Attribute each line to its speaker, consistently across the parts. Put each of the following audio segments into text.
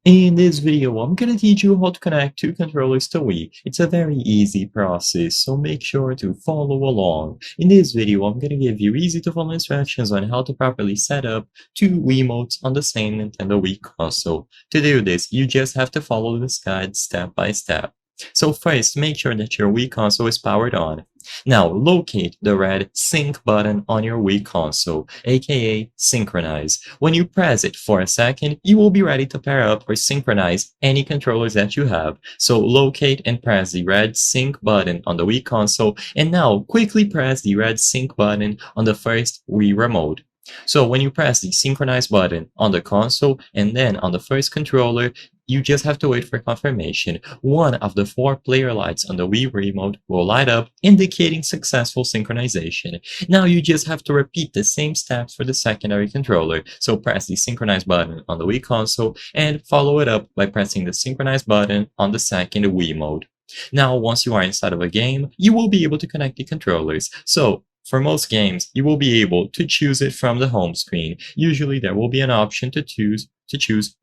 Speaker 1: In this video, I'm gonna teach you how to connect two controllers to Wii. It's a very easy process, so make sure to follow along. In this video, I'm gonna give you easy to follow instructions on how to properly set up two Wiimotes on the same Nintendo Wii console. To do this, you just have to follow this guide step by step. So first, make sure that your Wii console is powered on. Now, locate the red sync button on your Wii console, aka synchronize. When you press it for a second, you will be ready to pair up or synchronize any controllers that you have. So locate and press the red sync button on the Wii console, and now quickly press the red sync button on the first Wii remote. So when you press the synchronize button on the console and then on the first controller, you just have to wait for confirmation. One of the four player lights on the Wii remote will light up, indicating successful synchronization. Now you just have to repeat the same steps for the secondary controller. So press the synchronize button on the Wii console and follow it up by pressing the synchronize button on the second Wii mode. Now, once you are inside of a game, you will be able to connect the controllers. So for most games, you will be able to choose it from the home screen. Usually there will be an option to choose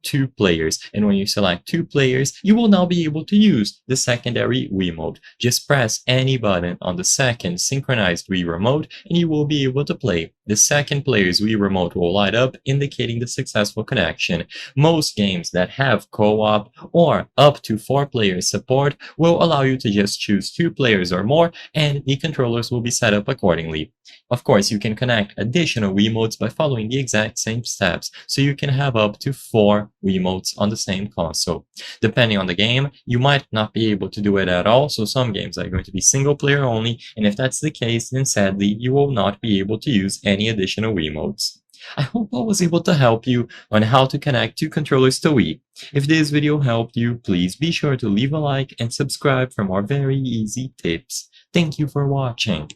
Speaker 1: two players, and when you select two players, you will now be able to use the secondary Wii mode. Just press any button on the second synchronized Wii remote and you will be able to play. The second player's Wii remote will light up, indicating the successful connection. Most games that have co-op or up to 4 players support will allow you to just choose 2 players or more, and the controllers will be set up accordingly. Of course, you can connect additional Wiimotes by following the exact same steps, so you can have up to 4 Wiimotes on the same console. Depending on the game, you might not be able to do it at all, so some games are going to be single player only, and if that's the case, then sadly, you will not be able to use any additional Wiimotes. I hope I was able to help you on how to connect two controllers to Wii. If this video helped you, please be sure to leave a like and subscribe for more very easy tips. Thank you for watching.